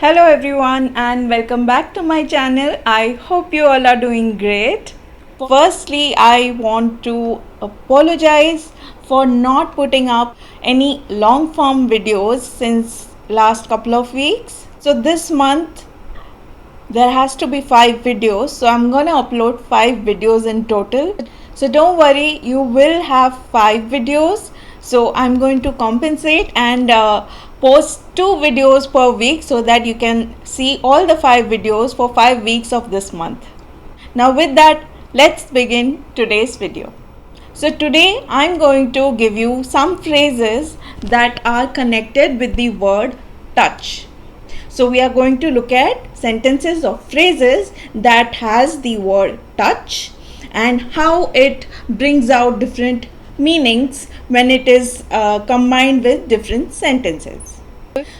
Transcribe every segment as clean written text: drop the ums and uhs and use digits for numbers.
Hello everyone and welcome back to my channel. I hope you all are doing great. Firstly, I want to apologize for not putting up any long form videos since last couple of weeks. So this month there has to be 5 videos, so I'm going to upload 5 videos in total. So don't worry, you will have 5 videos. So I'm going to compensate and post 2 videos per week so that you can see all the 5 videos for 5 weeks of this month. Now with that, let's begin today's video. So today I'm going to give you some phrases that are connected with the word touch. So we are going to look at sentences or phrases that has the word touch and how it brings out different meanings when it is combined with different sentences.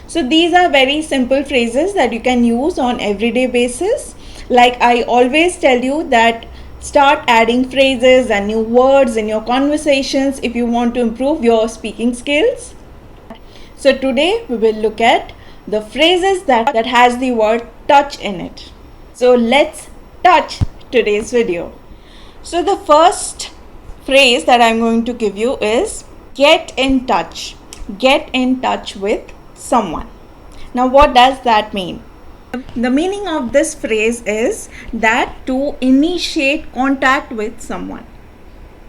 So these are very simple phrases that you can use on everyday basis. Like I always tell you that start adding phrases and new words in your conversations if you want to improve your speaking skills. So today we will look at the phrases that has the word touch in it. So let's touch today's video. So the first phrase that I'm going to give you is get in touch. Get in touch with someone. Now what does that mean? The meaning of this phrase is that to initiate contact with someone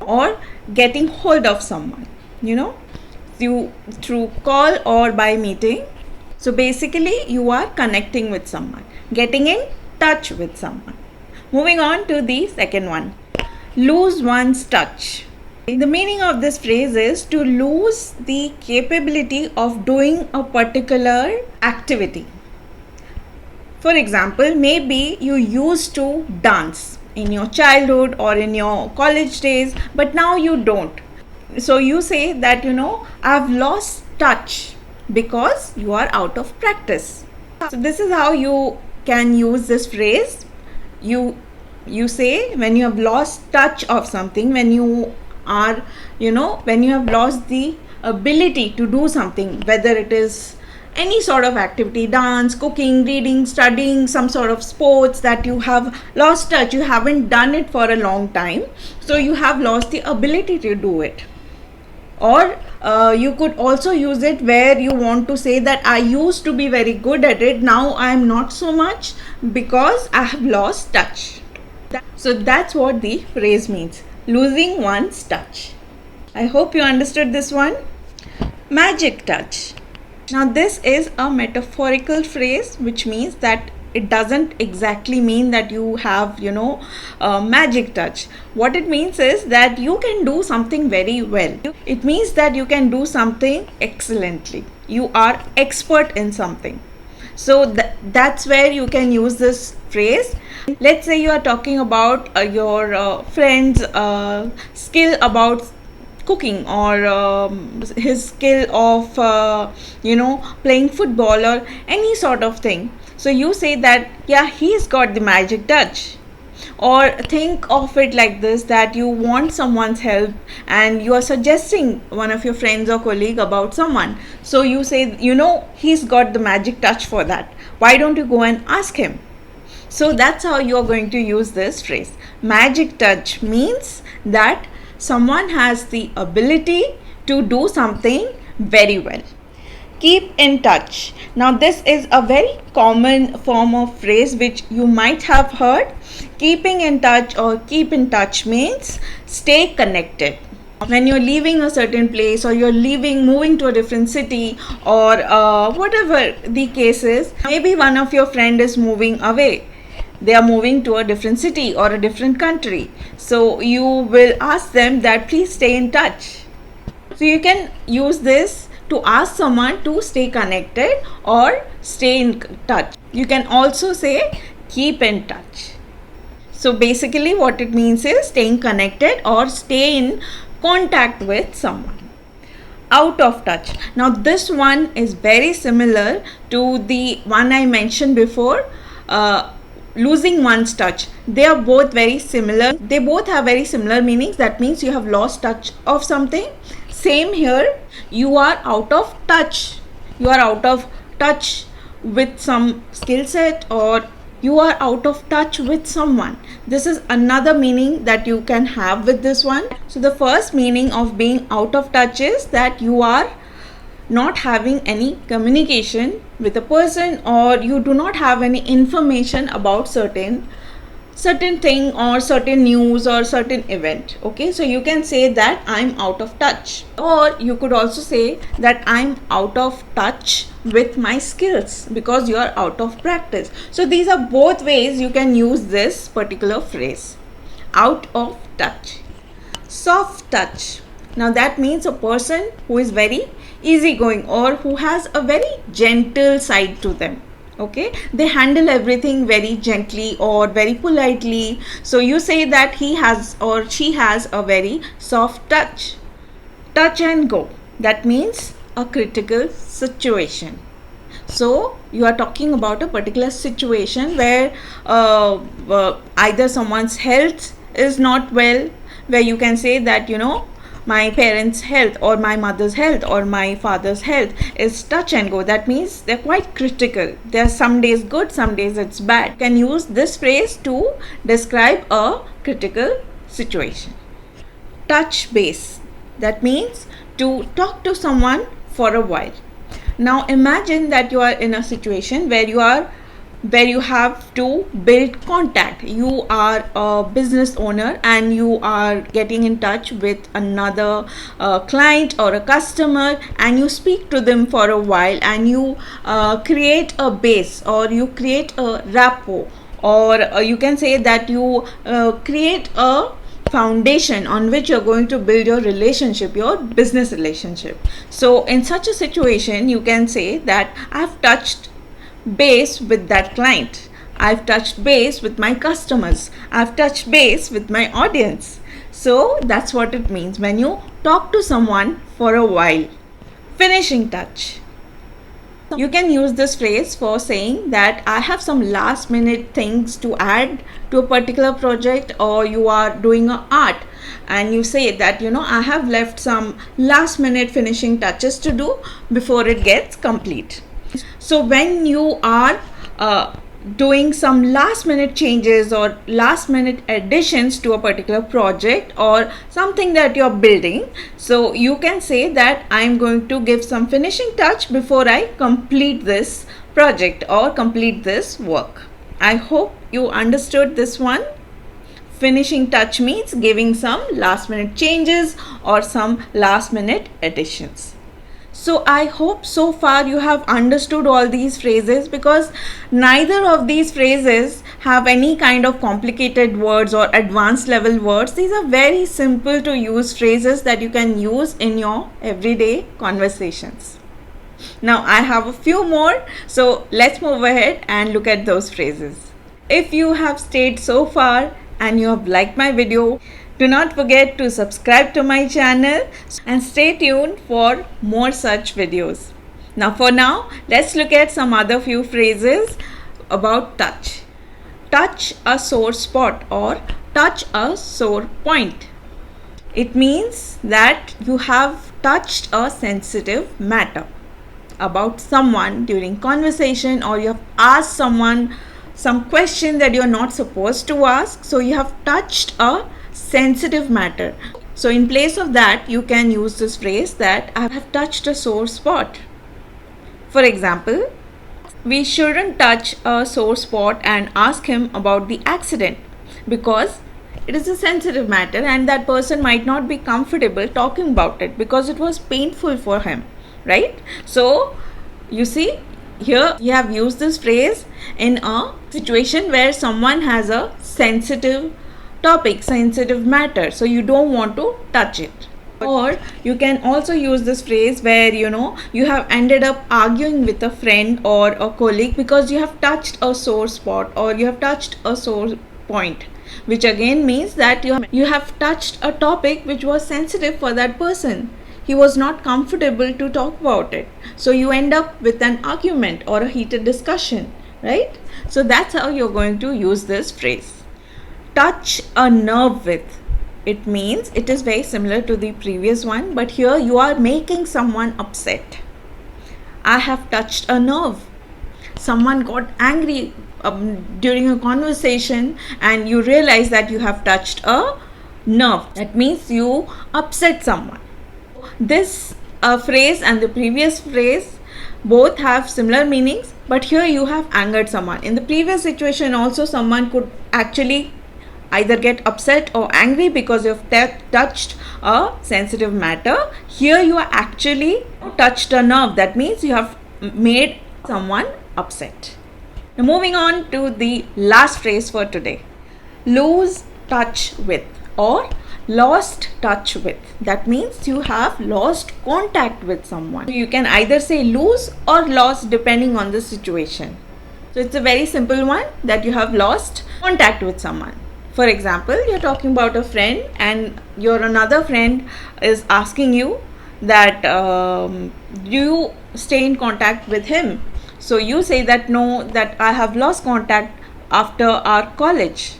or getting hold of someone, through call or by meeting. So basically you are connecting with someone, getting in touch with someone. Moving on to the second one, lose one's touch. The meaning of this phrase is to lose the capability of doing a particular activity. For example, maybe you used to dance in your childhood or in your college days, but now you don't. So you say that, I've lost touch because you are out of practice. So this is how you can use this phrase. You say when you have lost touch of something, when you are, when you have lost the ability to do something, whether it is any sort of activity, dance, cooking, reading, studying, some sort of sports, that you have lost touch, you haven't done it for a long time, so you have lost the ability to do it. Or you could also use it where you want to say that I used to be very good at it, now I am not so much because I have lost touch. So that's what the phrase means, losing one's touch. I hope you understood this one. Magic touch. Now this is a metaphorical phrase, which means that it doesn't exactly mean that you have, magic touch. What it means is that you can do something very well. It means that you can do something excellently. You are expert in something. So that's where you can use this phrase. Let's say you are talking about your friend's skill about cooking or his skill of playing football or any sort of thing. So you say that he's got the magic touch. Or think of it like this, that you want someone's help and you are suggesting one of your friends or colleague about someone. So you say, he's got the magic touch for that. Why don't you go and ask him? So that's how you are going to use this phrase. Magic touch means that someone has the ability to do something very well. Keep in touch. Now this is a very common form of phrase which you might have heard. Keeping in touch or keep in touch means stay connected. When you're leaving a certain place or you're moving to a different city or whatever the case is, maybe one of your friend is moving away. They are moving to a different city or a different country. So you will ask them that please stay in touch. So you can use this to ask someone to stay connected or stay in touch. You can also say keep in touch. So basically what it means is staying connected or stay in contact with someone. Out of touch. Now this one is very similar to the one I mentioned before, losing one's touch. They are both very similar. They both have very similar meanings. That means you have lost touch of something. Same here, you are out of touch. You are out of touch with some skill set, or you are out of touch with someone. This is another meaning that you can have with this one. So the first meaning of being out of touch is that you are not having any communication with a person, or you do not have any information about certain thing or certain news or certain event. Okay, so you can say that I'm out of touch, or you could also say that I'm out of touch with my skills, because you are out of practice. So these are both ways you can use this particular phrase, out of touch. Soft touch, now that means a person who is very easygoing, or who has a very gentle side to them. Okay, they handle everything very gently or very politely. So you say that he has or she has a very soft touch. Touch and go, that means a critical situation. So you are talking about a particular situation where either someone's health is not well, where you can say that, my parents' health or my mother's health or my father's health is touch and go. That means they're quite critical. There are some days good, some days it's bad. You can use this phrase to describe a critical situation. Touch base, that means to talk to someone for a while. Now imagine that you are in a situation where you have to build contact. You are a business owner and you are getting in touch with another client or a customer, and you speak to them for a while, and you create a base, or you create a rapport, or you can say that you create a foundation on which you're going to build your relationship, your business relationship. So in such a situation, you can say that I've touched base with that client, I've touched base with my customers, I've touched base with my audience. So that's what it means when you talk to someone for a while. Finishing touch, you can use this phrase for saying that I have some last minute things to add to a particular project, or you are doing a art and you say that I have left some last minute finishing touches to do before it gets complete. So when you are doing some last minute changes or last minute additions to a particular project or something that you're building, so you can say that I'm going to give some finishing touch before I complete this project or complete this work. I hope you understood this one. Finishing touch means giving some last minute changes or some last minute additions. So I hope so far you have understood all these phrases, because neither of these phrases have any kind of complicated words or advanced level words. These are very simple to use phrases that you can use in your everyday conversations. Now I have a few more, so let's move ahead and look at those phrases. If you have stayed so far and you have liked my video, do not forget to subscribe to my channel and stay tuned for more such videos. Now for now, let's look at some other few phrases about touch. Touch a sore spot or touch a sore point. It means that you have touched a sensitive matter about someone during conversation, or you have asked someone some question that you're not supposed to ask. So you have touched a sensitive matter. So in place of that, you can use this phrase that I have touched a sore spot. For example, we shouldn't touch a sore spot and ask him about the accident, because it is a sensitive matter and that person might not be comfortable talking about it because it was painful for him, right? So you see, here you have used this phrase in a situation where someone has a sensitive topic, sensitive matter, so you don't want to touch it. Or you can also use this phrase where you have ended up arguing with a friend or a colleague because you have touched a sore spot or you have touched a sore point, which again means that you have touched a topic which was sensitive for that person. He was not comfortable to talk about it, so you end up with an argument or a heated discussion, right? So that's how you're going to use this phrase. Touch a nerve with, it means it is very similar to the previous one, but here you are making someone upset. I have touched a nerve. someone got angry during a conversation and you realize that you have touched a nerve. That means you upset someone. This phrase and the previous phrase both have similar meanings, but here you have angered someone. In the previous situation also, someone could actually either get upset or angry because you've touched a sensitive matter. Here you are actually touched a nerve. That means you have made someone upset. Now moving on to the last phrase for today. Lose touch with or lost touch with. That means you have lost contact with someone. You can either say lose or lost depending on the situation. So it's a very simple one, that you have lost contact with someone. For example, you're talking about a friend and your another friend is asking you that do you stay in contact with him? So you say that no, that I have lost contact after our college.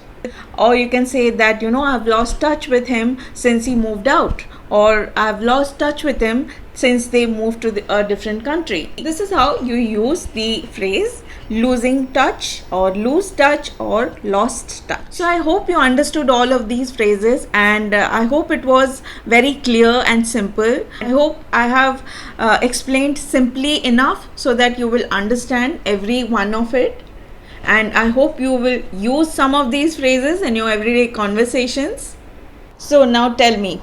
Or you can say that I've lost touch with him since he moved out, or I've lost touch with him since they moved to a different country. This is how you use the phrase losing touch or lose touch or lost touch. So I hope you understood all of these phrases, and I hope it was very clear and simple. I hope I have explained simply enough so that you will understand every one of it. And I hope you will use some of these phrases in your everyday conversations. So now tell me,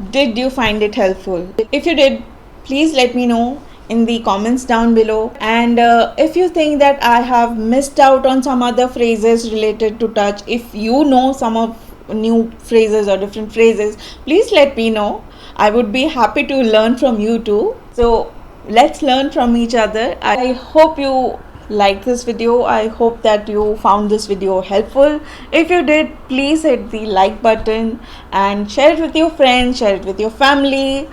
did you find it helpful? If you did, please let me know in the comments down below. And if you think that I have missed out on some other phrases related to touch, if you know some of new phrases or different phrases, please let me know. I would be happy to learn from you too. So let's learn from each other. I hope you like this video. I hope that you found this video helpful. If you did, please hit the like button and share it with your friends, share it with your family,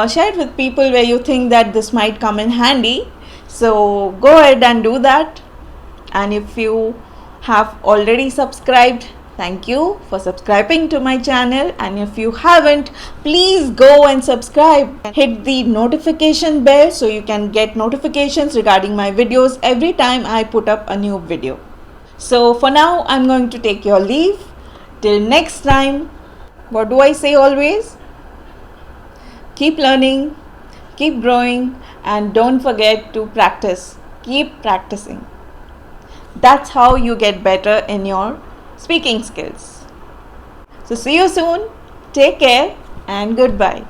share it with people where you think that this might come in handy. So go ahead and do that. And if you have already subscribed, thank you for subscribing to my channel. And if you haven't, please go and subscribe. Hit the notification bell so you can get notifications regarding my videos every time I put up a new video. So for now, I'm going to take your leave. Till next time, what do I say always? Keep learning, keep growing, and don't forget to practice. Keep practicing. That's how you get better in your speaking skills. So see you soon. Take care and goodbye.